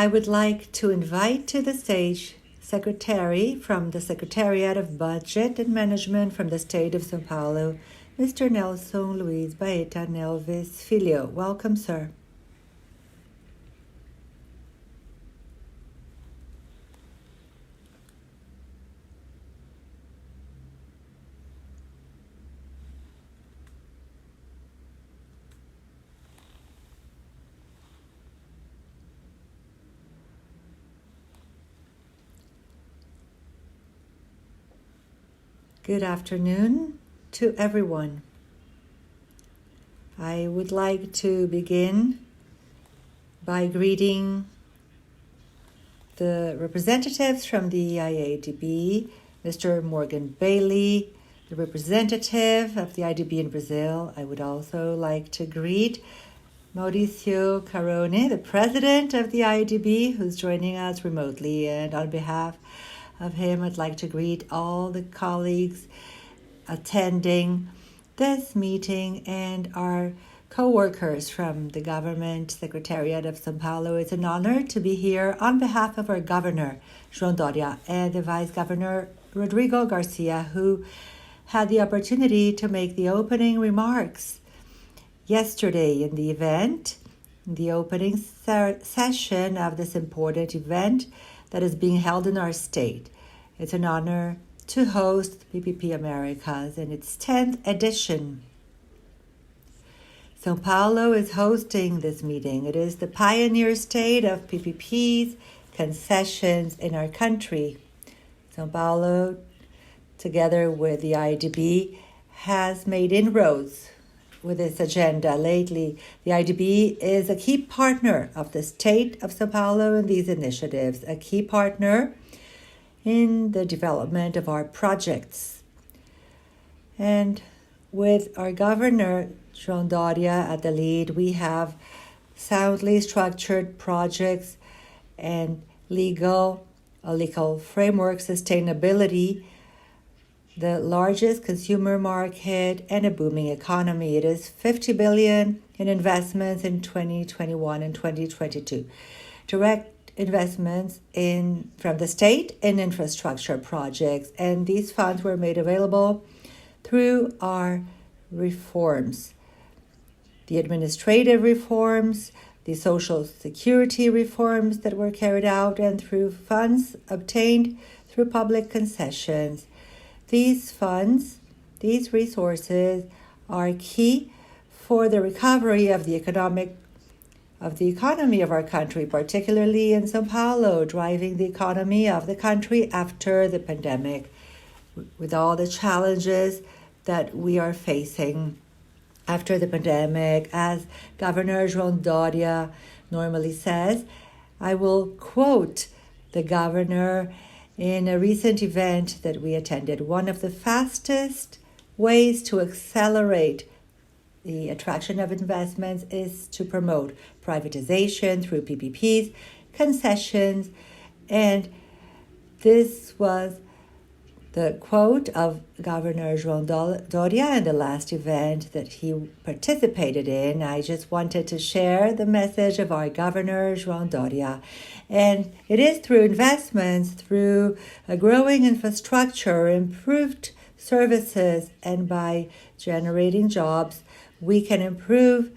I would like to invite to the stage Secretary from the Secretariat of Budget and Management from the State of São Paulo, Mr. Nelson Luiz Baeta Neves Filho. Welcome, sir. Good afternoon to everyone. I would like to begin by greeting the representatives from the IADB, Mr. Morgan Bailey, the representative of the IDB in Brazil. I would also like to greet Mauricio Carone, the president of the IADB, who's joining us remotely. And on behalf of him, I'd like to greet all the colleagues attending this meeting and our co-workers from the Government Secretariat of São Paulo. It's an honor to be here on behalf of our Governor, João Doria, and the Vice Governor, Rodrigo Garcia, who had the opportunity to make the opening remarks yesterday in the event, the opening session of this important event that is being held in our state. It's an honor to host PPP Americas in its 10th edition. São Paulo is hosting this meeting. It is the pioneer state of PPPs, concessions in our country. São Paulo, together with the IDB, has made inroads with this agenda lately. The IDB is a key partner of the state of São Paulo in these initiatives, a key partner in the development of our projects. And with our governor, João Doria, at the lead, we have soundly structured projects and legal framework, sustainability, the largest consumer market, and a booming economy. It is 50 billion in investments in 2021 and 2022. Direct investments from the state in infrastructure projects, and these funds were made available through our reforms, the administrative reforms, the social security reforms that were carried out, and through funds obtained through public concessions. These funds, these resources are key for the recovery of the economy of our country, particularly in São Paulo, driving the economy of the country after the pandemic, with all the challenges that we are facing after the pandemic. As Governor João Doria normally says, I will quote the governor in a recent event that we attended. One of the fastest ways to accelerate the attraction of investments is to promote privatization through PPPs, concessions, and this was the quote of Governor João Doria in the last event that he participated in. I just wanted to share the message of our Governor João Doria. And it is through investments, through a growing infrastructure, improved services, and by generating jobs, we can improve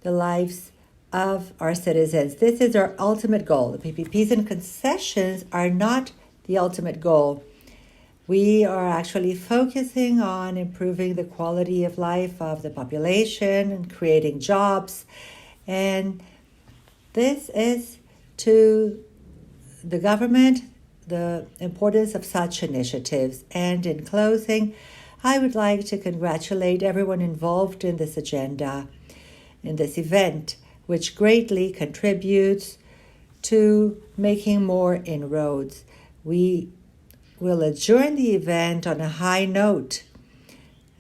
the lives of our citizens. This is our ultimate goal. The PPPs and concessions are not the ultimate goal. We are actually focusing on improving the quality of life of the population and creating jobs. And this is to the government the importance of such initiatives. And in closing, I would like to congratulate everyone involved in this agenda, in this event, which greatly contributes to making more inroads. We will adjourn the event on a high note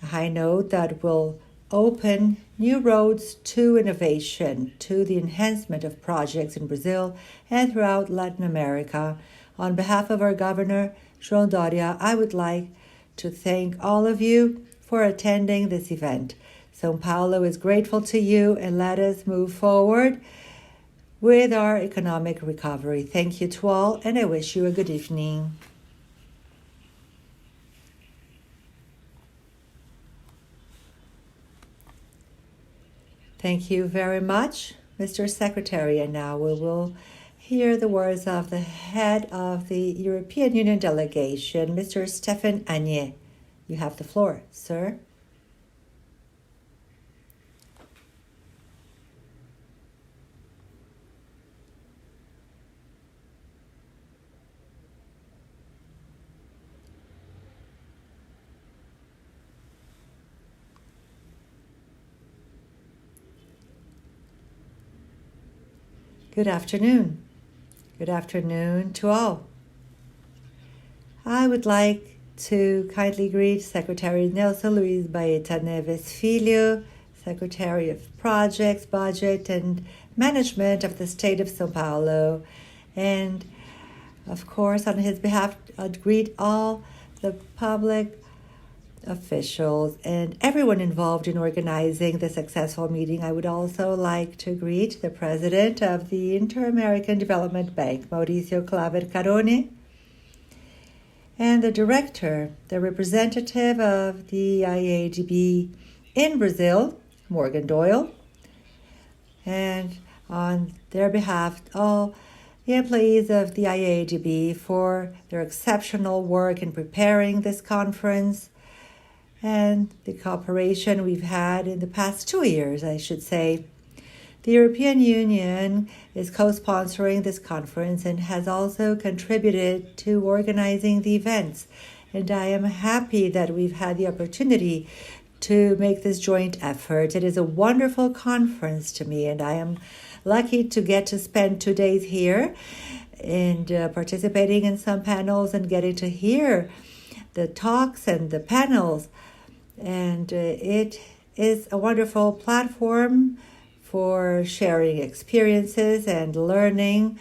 that will open new roads to innovation, to the enhancement of projects in Brazil and throughout Latin America. On behalf of our Governor, João Doria, I would like to thank all of you for attending this event. São Paulo is grateful to you, and let us move forward with our economic recovery. Thank you to all, and I wish you a good evening. Thank you very much, Mr. Secretary. And now we will hear the words of the head of the European Union delegation, Mr. Stéphane Agné. You have the floor, sir. Good afternoon. Good afternoon to all. I would like to kindly greet Secretary Nelson Luis Baeta Neves Filho, Secretary of Projects, Budget, and Management of the State of São Paulo. And, of course, on his behalf, I'd greet all the public officials and everyone involved in organizing the successful meeting. I would also like to greet the president of the Inter-American Development Bank, Mauricio Claver Carone, and the director, the representative of the IADB in Brazil, Morgan Doyle, and on their behalf, all the employees of the IADB for their exceptional work in preparing this conference and the cooperation we've had in the past 2 years, I should say. The European Union is co-sponsoring this conference and has also contributed to organizing the events. And I am happy that we've had the opportunity to make this joint effort. It is a wonderful conference to me, and I am lucky to get to spend 2 days here and participating in some panels and getting to hear the talks and the panels. And it is a wonderful platform for sharing experiences and learning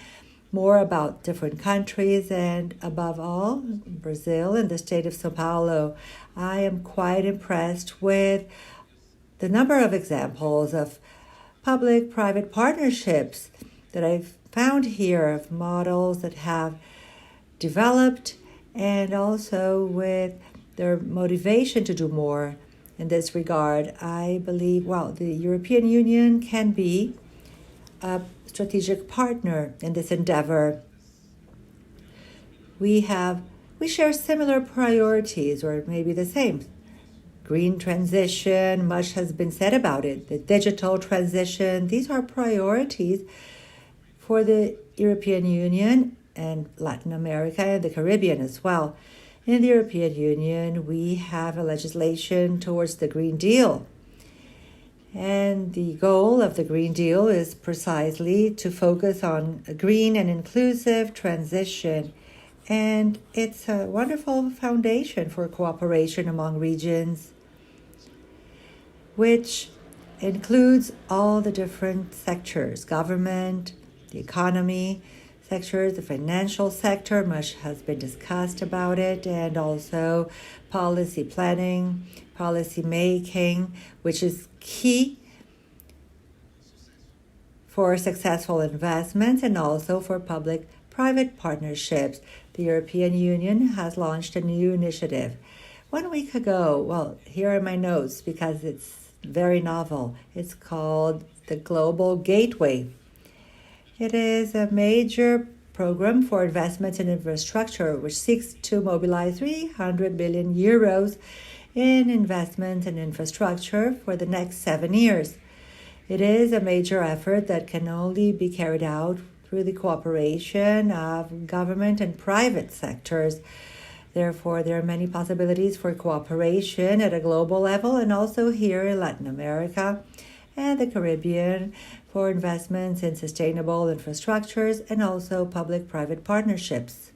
more about different countries and, above all, Brazil and the state of São Paulo. I am quite impressed with the number of examples of public-private partnerships that I've found here, of models that have developed, and also with their motivation to do more in this regard. I believe, the European Union can be a strategic partner in this endeavor. We share similar priorities, or maybe the same. Green transition, much has been said about it. The digital transition, these are priorities for the European Union and Latin America and the Caribbean as well. In the European Union, we have a legislation towards the Green Deal. And the goal of the Green Deal is precisely to focus on a green and inclusive transition. And it's a wonderful foundation for cooperation among regions, which includes all the different sectors: government, the economy sectors, the financial sector, much has been discussed about it, and also policy planning, policy making, which is key for successful investments and also for public-private partnerships. The European Union has launched a new initiative 1 week ago. Here are my notes because it's very novel. It's called the Global Gateway. It is a major program for investments in infrastructure, which seeks to mobilize 300 billion euros in investments in infrastructure for the next 7 years. It is a major effort that can only be carried out through the cooperation of government and private sectors. Therefore, there are many possibilities for cooperation at a global level and also here in Latin America and the Caribbean for investments in sustainable infrastructures and also public-private partnerships.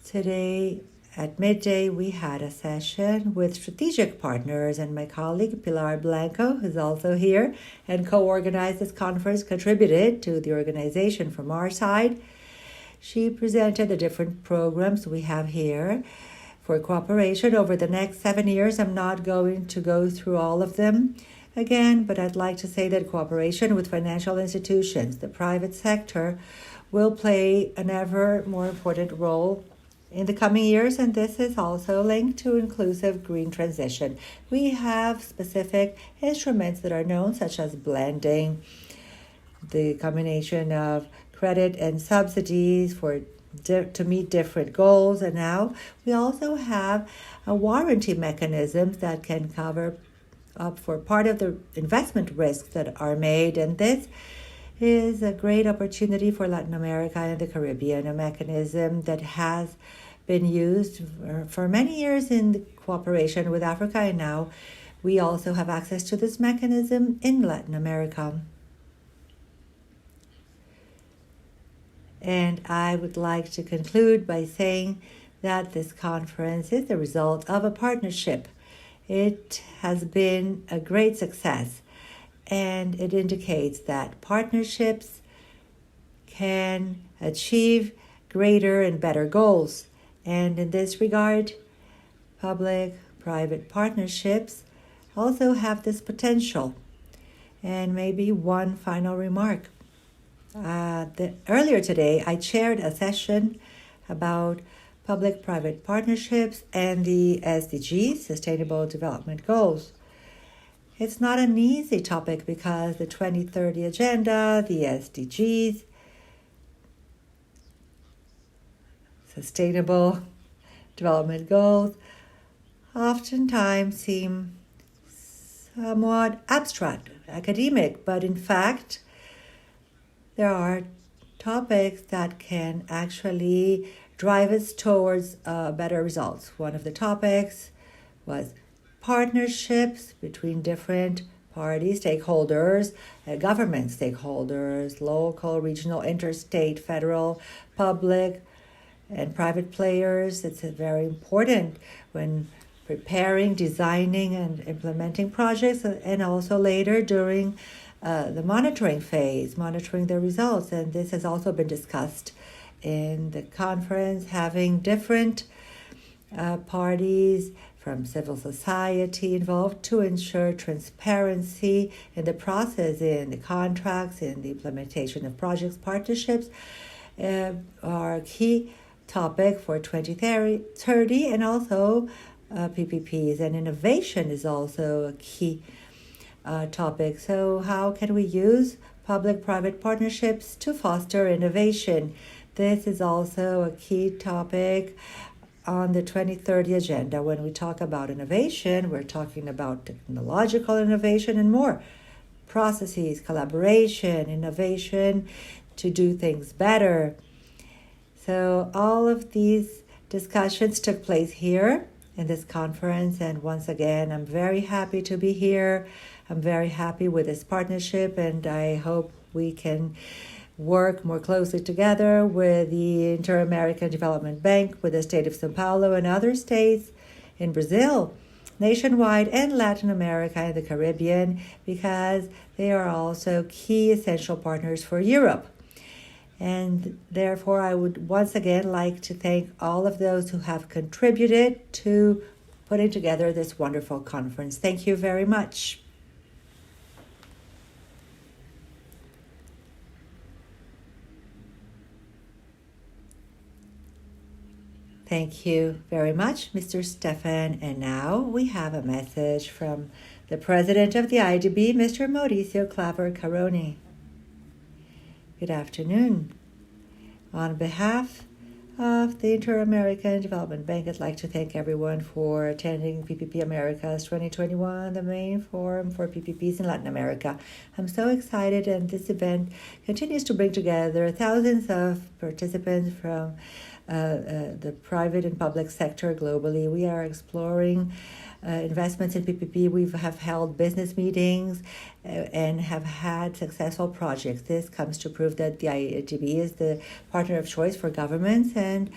Today at midday, we had a session with strategic partners, and my colleague Pilar Blanco, who's also here and co-organized this conference, contributed to the organization from our side. She presented the different programs we have here for cooperation over the next 7 years. I'm not going to go through all of them. again, but I'd like to say that cooperation with financial institutions, the private sector, will play an ever more important role in the coming years, and this is also linked to inclusive green transition. We have specific instruments that are known, such as blending, the combination of credit and subsidies to meet different goals, and now we also have a warranty mechanisms that can cover up for part of the investment risks that are made, and this is a great opportunity for Latin America and the Caribbean, a mechanism that has been used for many years in the cooperation with Africa, and now we also have access to this mechanism in Latin America. And I would like to conclude by saying that this conference is the result of a partnership. It has been a great success, and it indicates that partnerships can achieve greater and better goals. And in this regard, public-private partnerships also have this potential. And maybe one final remark. Earlier today, I chaired a session about public-private partnerships and the SDGs, Sustainable Development Goals. It's not an easy topic because the 2030 Agenda, the SDGs, Sustainable Development Goals, oftentimes seem somewhat abstract, academic, but in fact, there are topics that can actually drive us towards better results. One of the topics was partnerships between different parties, stakeholders, government stakeholders, local, regional, interstate, federal, public, and private players. It's very important when preparing, designing, and implementing projects, and also later during the monitoring phase, monitoring the results. And this has also been discussed in the conference, having different parties from civil society involved to ensure transparency in the process, in the contracts, in the implementation of projects. Partnerships are a key topic for 2030, and also PPPs, and innovation is also a key topic. So how can we use public-private partnerships to foster innovation? This is also a key topic on the 2030 Agenda. When we talk about innovation, we're talking about technological innovation and more. Processes, collaboration, innovation to do things better. So all of these discussions took place here in this conference, and once again, I'm very happy to be here. I'm very happy with this partnership, and I hope we can work more closely together with the Inter-American Development Bank, with the state of São Paulo and other states in Brazil, nationwide, and Latin America and the Caribbean, because they are also key essential partners for Europe. And therefore, I would once again like to thank all of those who have contributed to putting together this wonderful conference. Thank you very much. Thank you very much, Mr. Stefan. And now we have a message from the President of the IDB, Mr. Mauricio Claver Caroni. Good afternoon. On behalf of the Inter-American Development Bank, I'd like to thank everyone for attending PPP Americas 2021, the main forum for PPPs in Latin America. I'm so excited, and this event continues to bring together thousands of participants from the private and public sector globally. We are exploring investments in PPP. We have held business meetings and have had successful projects. This comes to prove that the IDB is the partner of choice for governments and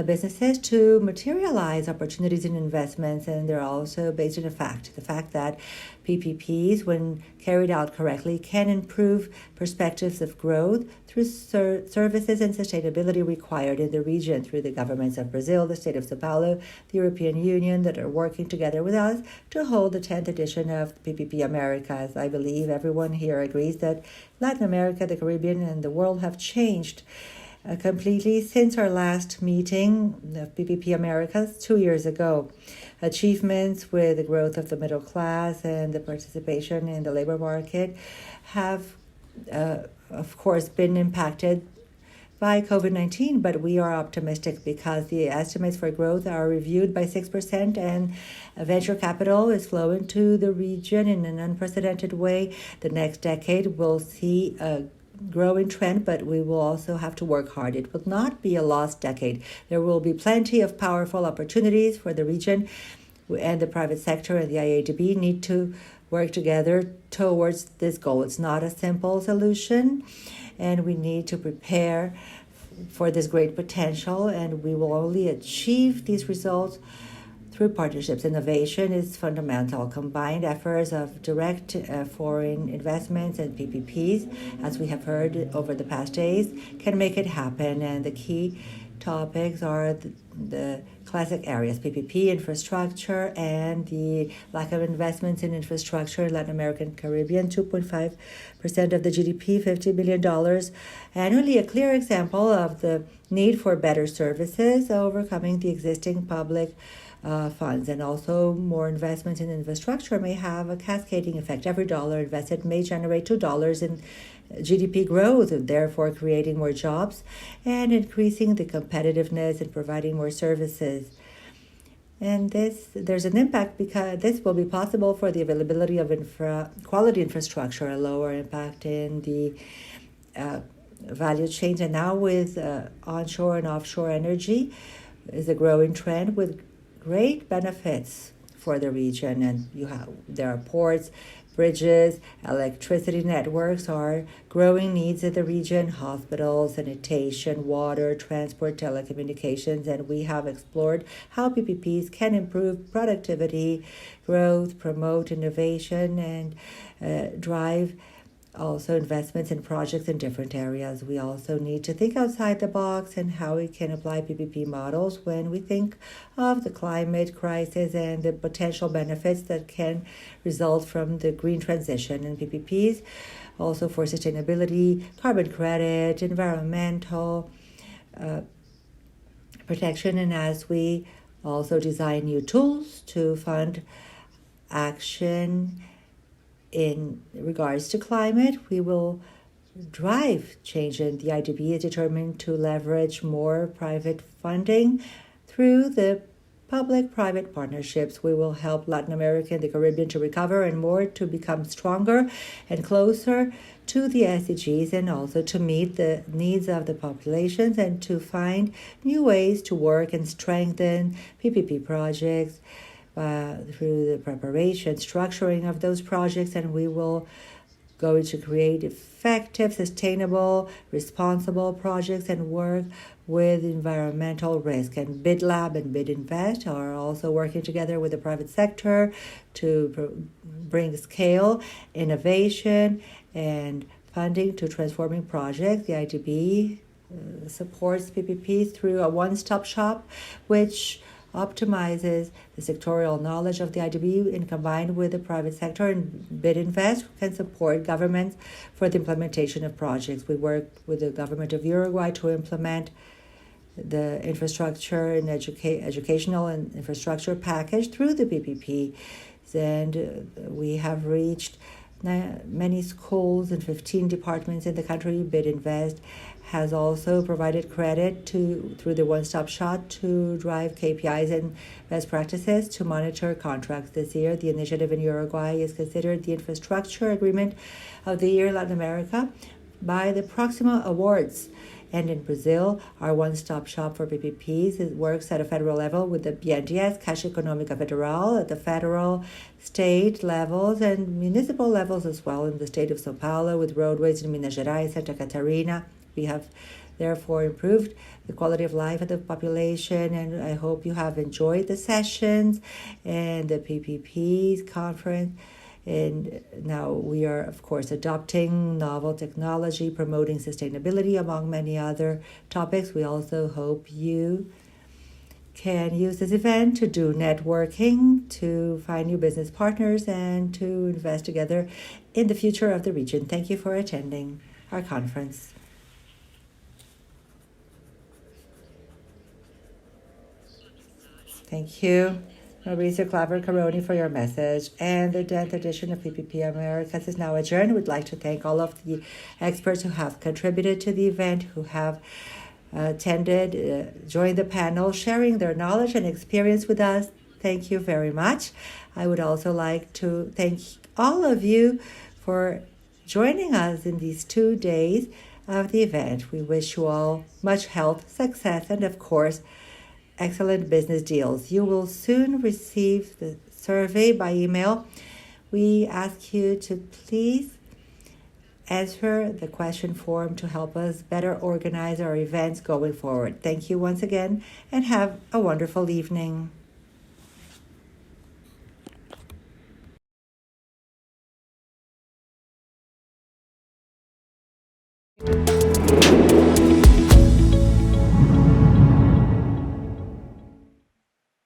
businesses to materialize opportunities in investments, and they're also based on the fact that PPPs, when carried out correctly, can improve perspectives of growth through services and sustainability required in the region through the governments of Brazil, the state of São Paulo, the European Union, that are working together with with us to hold the 10th edition of PPP Americas. I believe everyone here agrees that Latin America, the Caribbean, and the world have changed completely since our last meeting of PPP Americas 2 years ago. Achievements with the growth of the middle class and the participation in the labor market have, of course, been impacted by COVID-19, but we are optimistic because the estimates for growth are reviewed by 6%, and venture capital is flowing to the region in an unprecedented way. The next decade will see a growing trend, but we will also have to work hard. It will not be a lost decade. There will be plenty of powerful opportunities for the region, and the private sector and the IADB need to work together towards this goal. It's not a simple solution, and we need to prepare for this great potential, and we will only achieve these results through partnerships. Innovation is fundamental. Combined efforts of direct foreign investments and PPPs, as we have heard over the past days, can make it happen. And the key topics are the classic areas: PPP, infrastructure, and the lack of investments in infrastructure in Latin America and Caribbean. 2.5% of the GDP, $50 billion annually, a clear example of the need for better services, overcoming the existing public funds. And also more investments in infrastructure may have a cascading effect. Every dollar invested may generate $2 in GDP growth, therefore creating more jobs and increasing the competitiveness and providing more services. And there's an impact because this will be possible for the availability of quality infrastructure, a lower impact in the value chains. And now with onshore and offshore energy is a growing trend with great benefits for the region. And there are ports, bridges, electricity networks are growing needs in the region: hospitals, sanitation, water, transport, telecommunications. And we have explored how PPPs can improve productivity, growth, promote innovation, and drive also investments in projects in different areas. We also need to think outside the box and how we can apply PPP models when we think of the climate crisis and the potential benefits that can result from the green transition. And PPPs also for sustainability, carbon credit, environmental protection. And as we also design new tools to fund action in regards to climate, we will drive change, and the IDB is determined to leverage more private funding through the public-private partnerships. We will help Latin America and the Caribbean to recover and more to become stronger and closer to the SDGs, and also to meet the needs of the populations and to find new ways to work and strengthen PPP projects through the preparation, structuring of those projects. And we will go to create effective, sustainable, responsible projects and work with environmental risk. And BidLab and BidInvest are also working together with the private sector to bring scale, innovation, and funding to transforming projects. The IDB supports PPPs through a one-stop shop, which optimizes the sectorial knowledge of the IDB and combined with the private sector. And BidInvest can support governments for the implementation of projects. We work with the government of Uruguay to implement the infrastructure and educational and infrastructure package through the PPP. And we have reached many schools and 15 departments in the country. BidInvest has also provided credit through the one-stop shop to drive KPIs and best practices to monitor contracts. This year, the initiative in Uruguay is considered the infrastructure agreement of the year in Latin America by the Proxima Awards. And in Brazil, our one-stop shop for PPPs works at a federal level with the BNDES, Caixa Econômica Federal, at the federal, state levels, and municipal levels as well in the state of São Paulo, with roadways in Minas Gerais, Santa Catarina. We have therefore improved the quality of life of the population, and I hope you have enjoyed the sessions and the PPPs conference. And now we are, of course, adopting novel technology, promoting sustainability, among many other topics. We also hope you can use this event to do networking, to find new business partners, and to invest together in the future of the region. Thank you for attending our conference. Thank you, Mauricio Claver Caroni, for your message. And the 10th edition of PPP Americas is now adjourned. We'd like to thank all of the experts who have contributed to the event, who have attended, joined the panel, sharing their knowledge and experience with us. Thank you very much. I would also like to thank all of you for joining us in these 2 days of the event. We wish you all much health, success, and of course, excellent business deals. You will soon receive the survey by email. We ask you to please answer the question form to help us better organize our events going forward. Thank you once again and have a wonderful evening.